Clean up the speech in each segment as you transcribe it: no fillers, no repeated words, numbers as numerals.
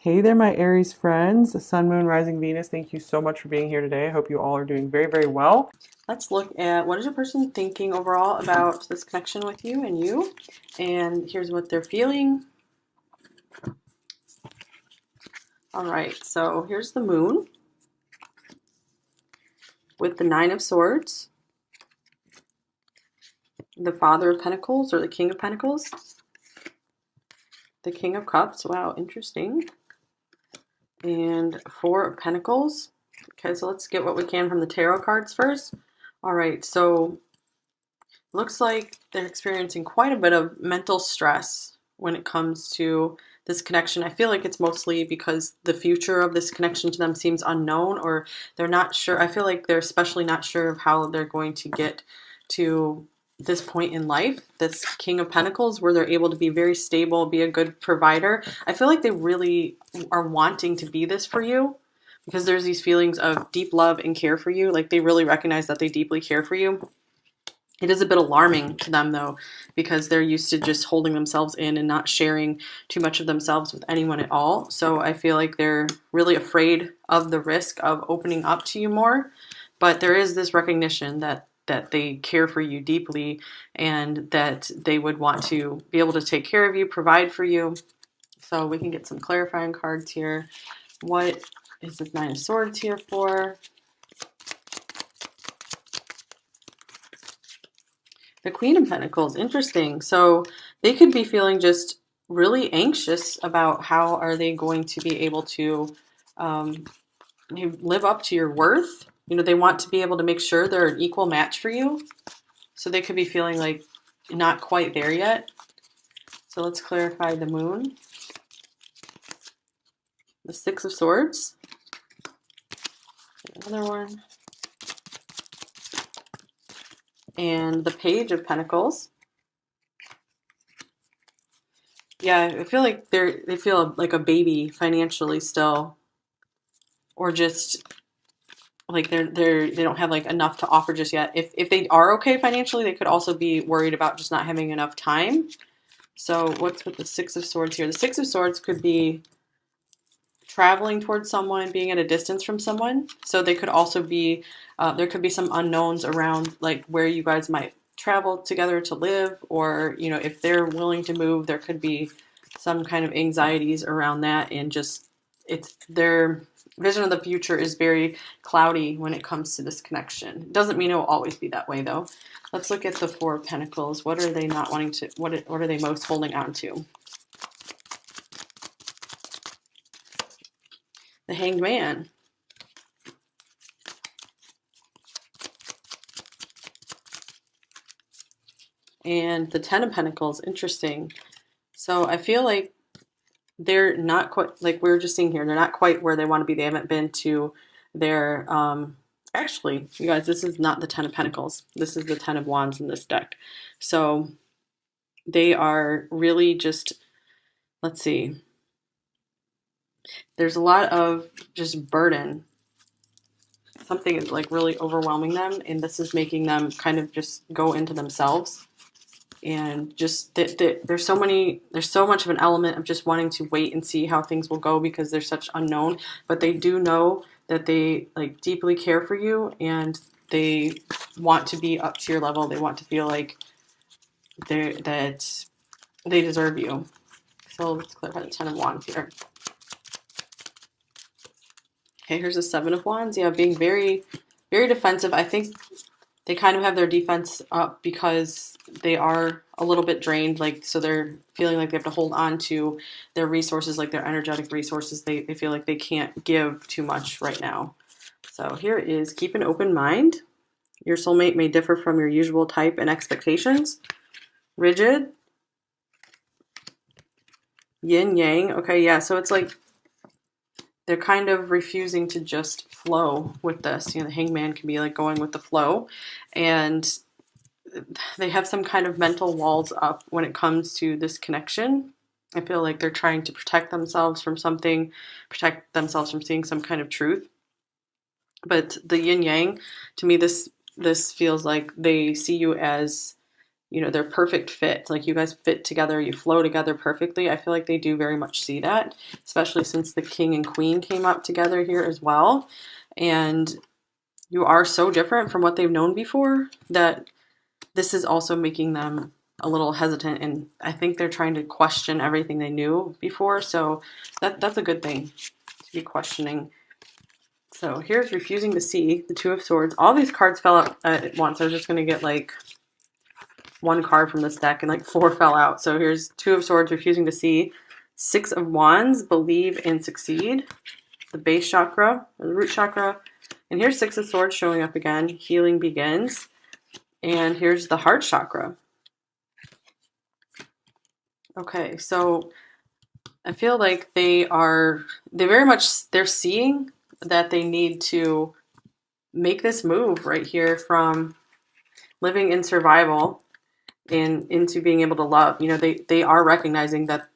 Hey there, my Aries friends, Sun, Moon, Rising, Venus. Thank you so much for being here today. I hope you all are doing very, very well. Let's look at what is your person thinking overall about this connection with you and you. And here's what they're feeling. All right, so here's the moon with the Nine of Swords, the Father of Pentacles or the King of Pentacles, the King of Cups. Wow, interesting. And Four of Pentacles. Okay, so let's get what we can from the tarot cards first. All right, so looks like they're experiencing quite a bit of mental stress when it comes to this connection. I feel like it's mostly because the future of this connection to them seems unknown, or they're not sure. I feel like they're especially not sure of how they're going to get to this point in life, this King of Pentacles, where they're able to be very stable, be a good provider. I feel like they really are wanting to be this for you because there's these feelings of deep love and care for you. Like they really recognize that they deeply care for you. It is a bit alarming to them, though, because they're used to just holding themselves in and not sharing too much of themselves with anyone at all. So I feel like they're really afraid of the risk of opening up to you more. But there is this recognition that they care for you deeply and that they would want to be able to take care of you, provide for you. So we can get some clarifying cards here. What is this Nine of Swords here for? The Queen of Pentacles, interesting. So they could be feeling just really anxious about how are they going to be able to um, live up to your worth. You know, they want to be able to make sure they're an equal match for you. So they could be feeling like not quite there yet. So let's clarify the moon. The Six of Swords. Another one. And the Page of Pentacles. Yeah, I feel like they feel like a baby financially still, or just like they don't have like enough to offer just yet. If they are okay financially, they could also be worried about just not having enough time. So what's with the Six of Swords here? The Six of Swords could be traveling towards someone, being at a distance from someone. So they could also be there could be some unknowns around like where you guys might travel together to live, or you know if they're willing to move, there could be some kind of anxieties around that, and just it's their vision of the future is very cloudy when it comes to this connection. It doesn't mean it will always be that way though. Let's look at the Four of Pentacles. What are they not wanting to, what are they most holding on to? The Hanged Man. And the Ten of Pentacles. Interesting. So I feel like they're not quite, like we were just seeing here, they're not quite where they want to be. They haven't been to their, actually, you guys, this is not the Ten of Pentacles. This is the Ten of Wands in this deck. So they are really just, let's see, there's a lot of just burden. Something is like really overwhelming them, and this is making them kind of just go into themselves. And just there's so much of an element of just wanting to wait and see how things will go because they're such unknown, but they do know that they like deeply care for you and they want to be up to your level. They want to feel like that they deserve you. So let's clarify the Ten of Wands here. Okay, here's the Seven of Wands. Yeah, being very, very defensive. I think they kind of have their defense up because they are a little bit drained, like so they're feeling like they have to hold on to their resources, like their energetic resources. They feel like they can't give too much right now. So here is keep an open mind. Your soulmate may differ from your usual type and expectations. Rigid. Yin yang. Okay, yeah, so it's like they're kind of refusing to just flow with this. You know, the hangman can be like going with the flow, and they have some kind of mental walls up when it comes to this connection. I feel like they're trying to protect themselves from something, protect themselves from seeing some kind of truth. But the yin yang, to me, this feels like they see you as you know, they're perfect fit. Like you guys fit together, you flow together perfectly. I feel like they do very much see that, especially since the king and queen came up together here as well. And you are so different from what they've known before that this is also making them a little hesitant. And I think they're trying to question everything they knew before. So that's a good thing to be questioning. So here's refusing to see, the Two of Swords. All these cards fell out at once. I was just going to get like one card from this deck and like 4 fell out. So here's Two of Swords, refusing to see. 6 of Wands, believe and succeed. The base chakra, or the root chakra. And here's 6 of Swords showing up again. Healing begins. And here's the heart chakra. Okay, so I feel like they're seeing that they need to make this move right here from living in survival and into being able to love. You know, they are recognizing that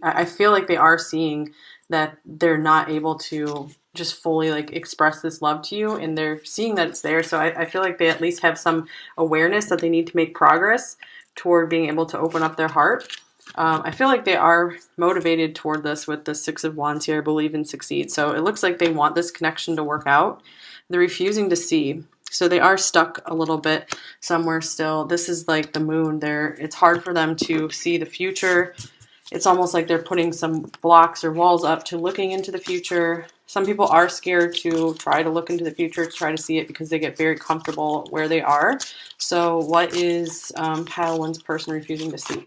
I feel like they are seeing that they're not able to just fully like express this love to you, and they're seeing that it's there. So I feel like they at least have some awareness that they need to make progress toward being able to open up their heart. I feel like they are motivated toward this with the 6 of Wands here, believe and succeed. So it looks like they want this connection to work out. They're refusing to see. So they are stuck a little bit somewhere still. This is like the moon. It's hard for them to see the future. It's almost like they're putting some blocks or walls up to looking into the future. Some people are scared to try to look into the future, to try to see it, because they get very comfortable where they are. So what is pile one's person refusing to see?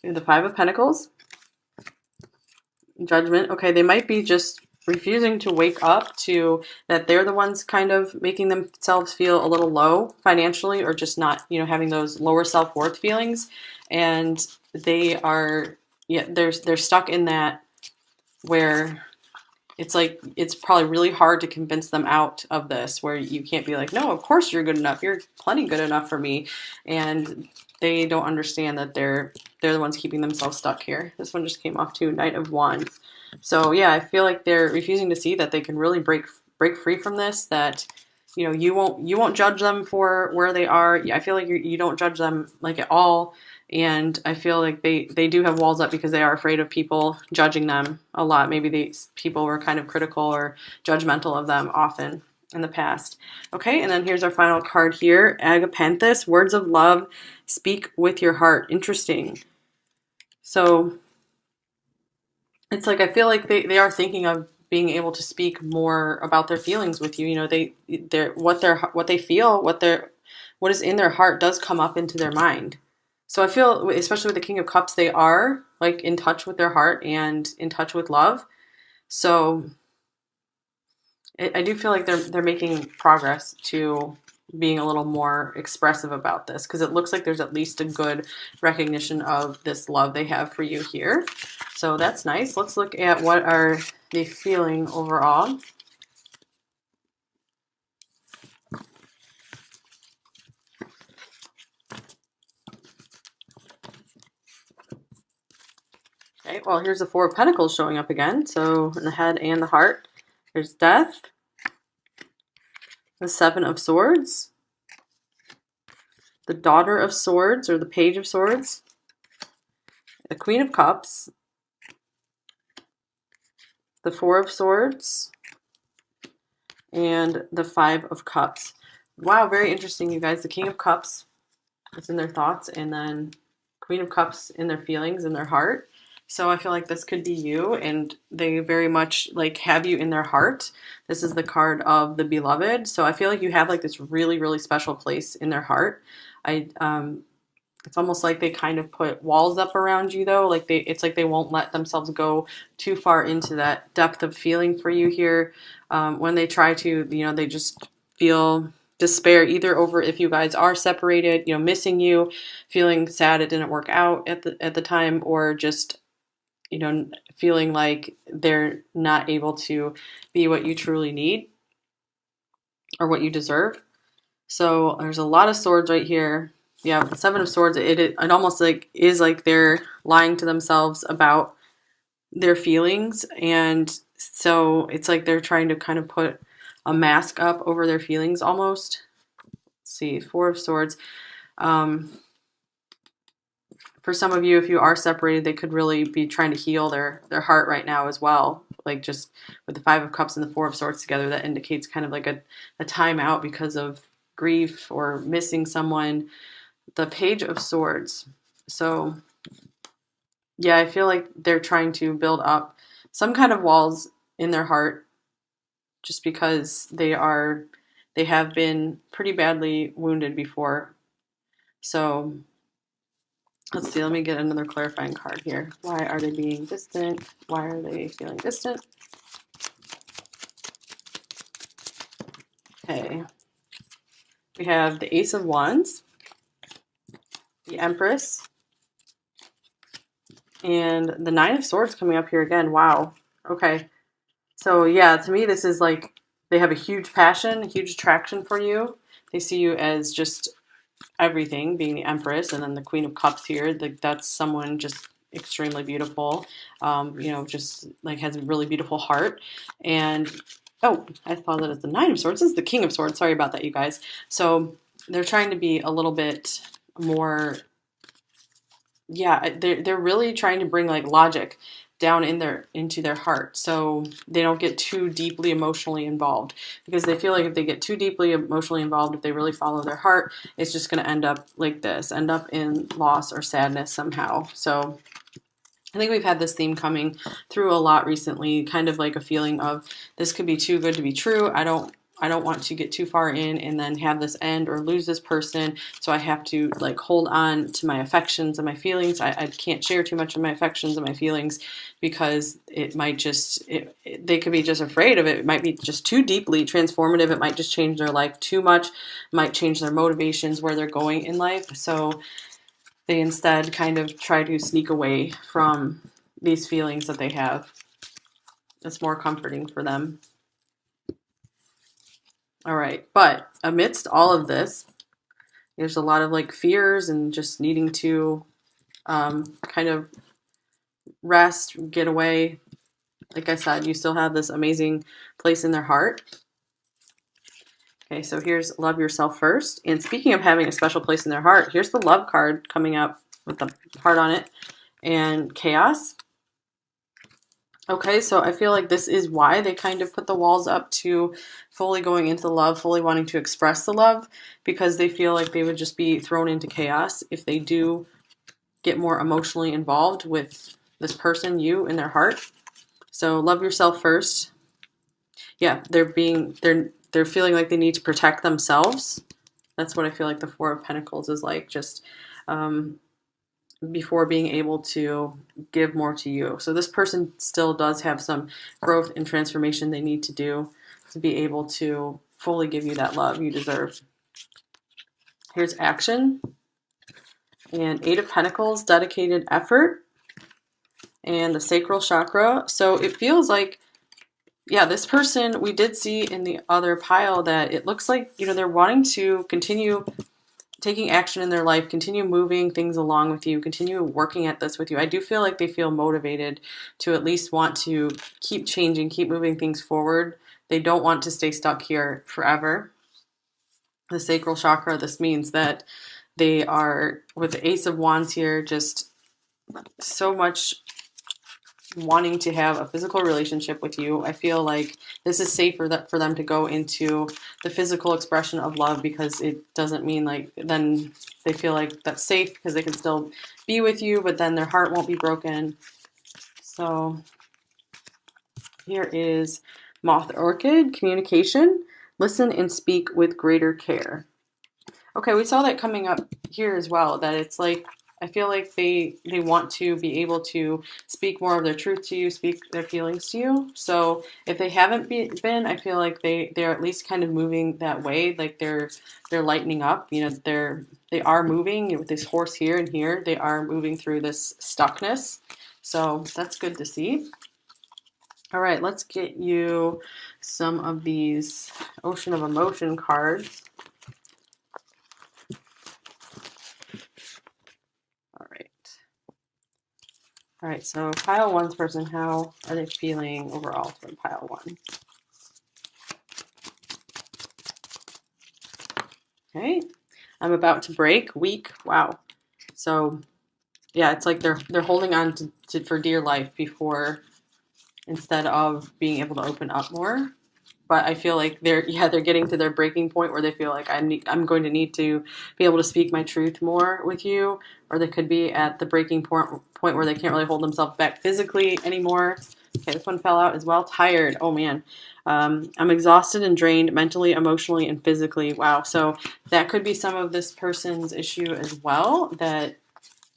We have the 5 of Pentacles. Judgment. Okay, they might be just refusing to wake up to that they're the ones kind of making themselves feel a little low financially, or just not, you know, having those lower self-worth feelings. And they are, yeah, they're stuck in that where it's like, it's probably really hard to convince them out of this, where you can't be like, no, of course you're good enough. You're plenty good enough for me. And they don't understand that they're the ones keeping themselves stuck here. This one just came off too, Knight of Wands. So yeah, I feel like they're refusing to see that they can really break free from this, that, you know, you won't judge them for where they are. I feel like you don't judge them like at all. And I feel like they do have walls up because they are afraid of people judging them a lot. Maybe these people were kind of critical or judgmental of them often in the past. Okay, and then here's our final card here. Agapanthus, words of love, speak with your heart. Interesting. So it's like, I feel like they are thinking of being able to speak more about their feelings with you. You know, what they feel, what is in their heart does come up into their mind. So I feel, especially with the King of Cups, they are like in touch with their heart and in touch with love. So I do feel like they're making progress to being a little more expressive about this, because it looks like there's at least a good recognition of this love they have for you here. So that's nice. Let's look at what are they feeling overall. Okay, well, here's the 4 of Pentacles showing up again. So in the head and the heart, there's death, the 7 of Swords, the Daughter of Swords, or the Page of Swords, the Queen of Cups, the 4 of Swords, and the 5 of Cups. Wow, very interesting, you guys. The King of Cups is in their thoughts, and then Queen of Cups in their feelings, in their heart. So I feel like this could be you, and they very much like have you in their heart. This is the card of the beloved. So I feel like you have like this really, really special place in their heart. It's almost like they kind of put walls up around you, though. Like it's like they won't let themselves go too far into that depth of feeling for you here. When they try to, you know, they just feel despair, either over if you guys are separated, you know, missing you, feeling sad it didn't work out at the time, or just, you know, feeling like they're not able to be what you truly need or what you deserve. So there's a lot of swords right here. Yeah, the 7 of Swords, it almost like is like they're lying to themselves about their feelings. And so it's like they're trying to kind of put a mask up over their feelings almost. see, Four of Swords. For some of you, if you are separated, they could really be trying to heal their heart right now as well. Like just with the Five of Cups and the Four of Swords together, that indicates kind of like a timeout because of grief or missing someone. The Page of Swords. So yeah, I feel like they're trying to build up some kind of walls in their heart just because they have been pretty badly wounded before. So let's see, let me get another clarifying card here. Why are they being distant? Why are they feeling distant? Okay. We have the Ace of Wands, the Empress, and the Nine of Swords coming up here again. Wow. Okay. So yeah, to me, this is like they have a huge passion, a huge attraction for you. They see you as just everything, being the Empress, and then the Queen of Cups here. Like that's someone just extremely beautiful. You know, just like has a really beautiful heart. And oh, I thought that it's the Nine of Swords. This is the King of Swords. Sorry about that, you guys. So they're trying to be a little bit more. Yeah, they're really trying to bring like logic down into their heart so they don't get too deeply emotionally involved, because they feel like if they get too deeply emotionally involved, if they really follow their heart, it's just going to end up like this, end up in loss or sadness somehow. So I think we've had this theme coming through a lot recently, kind of like a feeling of this could be too good to be true. I don't want to get too far in and then have this end or lose this person. So I have to like hold on to my affections and my feelings. I can't share too much of my affections and my feelings because it might just, they could be just afraid of it. It might be just too deeply transformative. It might just change their life too much. It might change their motivations, where they're going in life. So they instead kind of try to sneak away from these feelings that they have. It's more comforting for them. All right. But amidst all of this, there's a lot of like fears and just needing to kind of rest, get away. Like I said, you still have this amazing place in their heart. Okay, so here's Love Yourself First. And speaking of having a special place in their heart, here's the Love card coming up with the heart on it and Chaos. Okay, so I feel like this is why they kind of put the walls up to fully going into the love, fully wanting to express the love, because they feel like they would just be thrown into chaos if they do get more emotionally involved with this person, you, in their heart. So love yourself first. Yeah, they're feeling like they need to protect themselves. That's what I feel like the Four of Pentacles is like, just before being able to give more to you. So this person still does have some growth and transformation they need to do to be able to fully give you that love you deserve. Here's action. And Eight of Pentacles, dedicated effort. And the sacral chakra. So it feels like, yeah, this person, we did see in the other pile that it looks like, you know, they're wanting to continue taking action in their life, continue moving things along with you, continue working at this with you. I do feel like they feel motivated to at least want to keep changing, keep moving things forward. They don't want to stay stuck here forever. The sacral chakra, this means that they are, with the Ace of Wands here, just so much wanting to have a physical relationship with you. I feel like this is safer for them to go into the physical expression of love, because it doesn't mean like then they feel like that's safe because they can still be with you, but then their heart won't be broken. So here is Moth Orchid, communication. Listen and speak with greater care. Okay, we saw that coming up here as well, that it's like, I feel like they want to be able to speak more of their truth to you, speak their feelings to you. So if they haven't been, I feel like they're at least kind of moving that way. Like they're lightening up. You know, they are moving with this horse here and here. They are moving through this stuckness. So that's good to see. All right, let's get you some of these Ocean of Emotion cards. All right, so pile one's person, how are they feeling overall from pile one? Okay. I'm about to break. Weak. Wow. So yeah, it's like they're holding on to for dear life before, instead of being able to open up more. But I feel like they're getting to their breaking point where they feel like I'm going to need to be able to speak my truth more with you, or they could be at the breaking point where they can't really hold themselves back physically anymore. Okay, this one fell out as well. Tired. Oh man. I'm exhausted and drained mentally, emotionally, and physically. Wow. So that could be some of this person's issue as well, that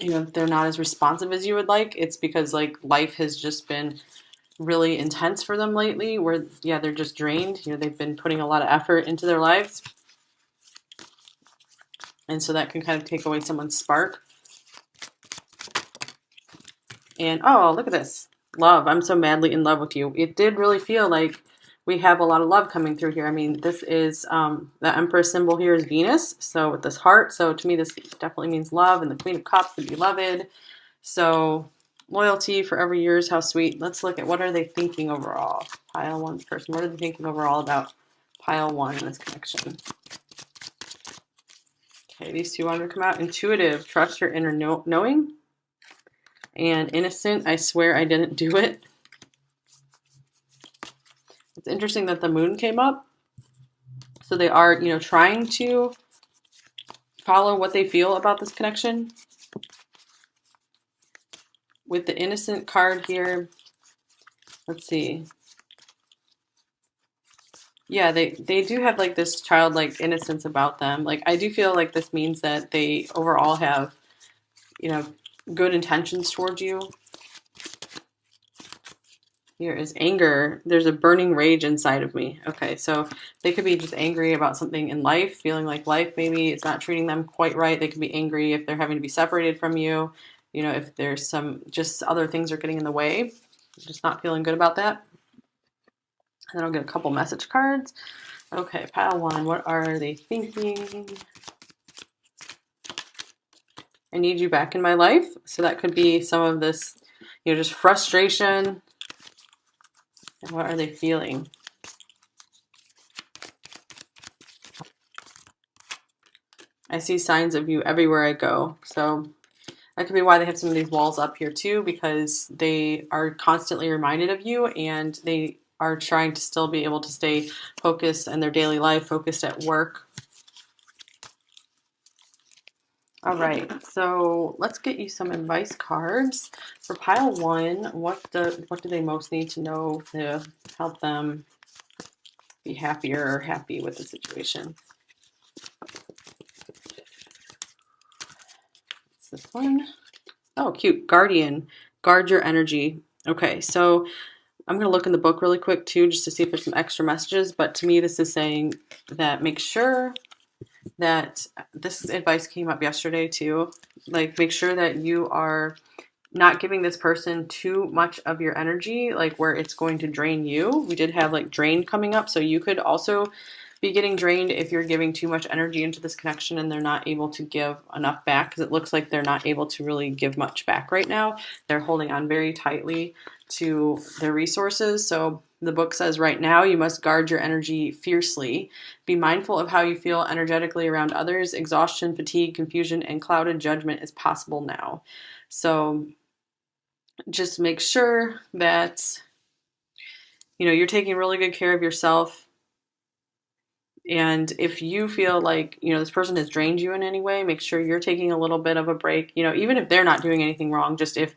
they're not as responsive as you would like. It's because like life has just been really intense for them lately, where they're just drained. They've been putting a lot of effort into their lives, and so that can kind of take away someone's spark. And oh, look at this. Love. I'm so madly in love with you. It did really feel like we have a lot of love coming through here. I mean, this is the Empress symbol here is Venus, so with this heart. So to me, this definitely means love, and the Queen of Cups, the beloved. So loyalty, forever years, how sweet. Let's look at what are they thinking overall. Pile one person. What are they thinking overall about pile one in this connection? Okay, these two wanted to come out. Intuitive, trust your inner knowing. And innocent, I swear I didn't do it. It's interesting that the moon came up. So they are, trying to follow what they feel about this connection. With the innocent card here, let's see. Yeah, they do have like this childlike innocence about them. Like I do feel like this means that they overall have, good intentions towards you. Here is anger. There's a burning rage inside of me. Okay, so they could be just angry about something in life, feeling like life maybe is not treating them quite right. They could be angry if they're having to be separated from you. If there's some just other things are getting in the way. Just not feeling good about that. And then I'll get a couple message cards. Okay, pile one. What are they thinking? I need you back in my life. So that could be some of this, just frustration. And what are they feeling? I see signs of you everywhere I go. So that could be why they have some of these walls up here too, because they are constantly reminded of you, and they are trying to still be able to stay focused in their daily life, focused at work. All right, so let's get you some advice cards. For pile one, what do they most need to know to help them be happier or happy with the situation? It's this one. Oh, cute. Guardian. Guard your energy. Okay, so I'm going to look in the book really quick too, just to see if there's some extra messages. But to me, this is saying that make sure that this advice came up yesterday too. Like, make sure that you are not giving this person too much of your energy, like where it's going to drain you. We did have like drain coming up, so you could also be getting drained if you're giving too much energy into this connection and they're not able to give enough back, because it looks like they're not able to really give much back right now. They're holding on very tightly to their resources. So the book says right now you must guard your energy fiercely. Be mindful of how you feel energetically around others. Exhaustion, fatigue, confusion, and clouded judgment is possible now. So just make sure that you're taking really good care of yourself. And if you feel like, this person has drained you in any way, make sure you're taking a little bit of a break, even if they're not doing anything wrong, just if,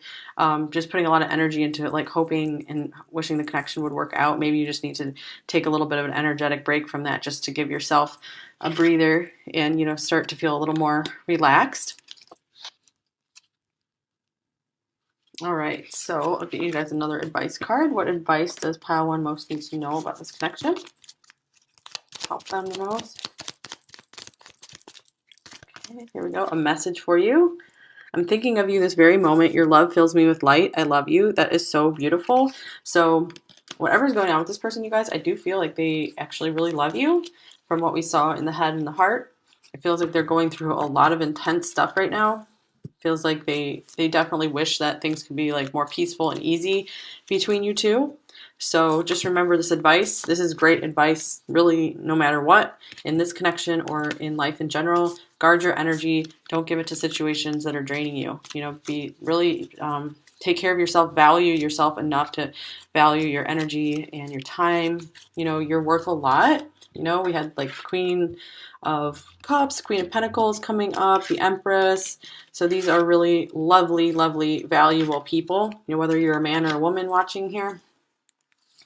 just putting a lot of energy into it, like hoping and wishing the connection would work out. Maybe you just need to take a little bit of an energetic break from that, just to give yourself a breather and, start to feel a little more relaxed. All right, so I'll get you guys another advice card. What advice does pile one most need to know about this connection? Help them the most. Okay, here we go. A message for you. I'm thinking of you this very moment. Your love fills me with light. I love you. That is so beautiful. So whatever's going on with this person, you guys, I do feel like they actually really love you from what we saw in the head and the heart. It feels like they're going through a lot of intense stuff right now. Feels like they definitely wish that things could be like more peaceful and easy between you two. So just remember this advice. This is great advice, really, no matter what, in this connection or in life in general. Guard your energy. Don't give it to situations that are draining you. You know, be really take care of yourself. Value yourself enough to value your energy and your time. You know, you're worth a lot. You know, we had like Queen of Cups, Queen of Pentacles coming up, the Empress. So these are really lovely, lovely, valuable people, you know, whether you're a man or a woman watching here.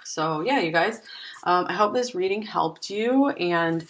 So yeah, you guys, I hope this reading helped you, and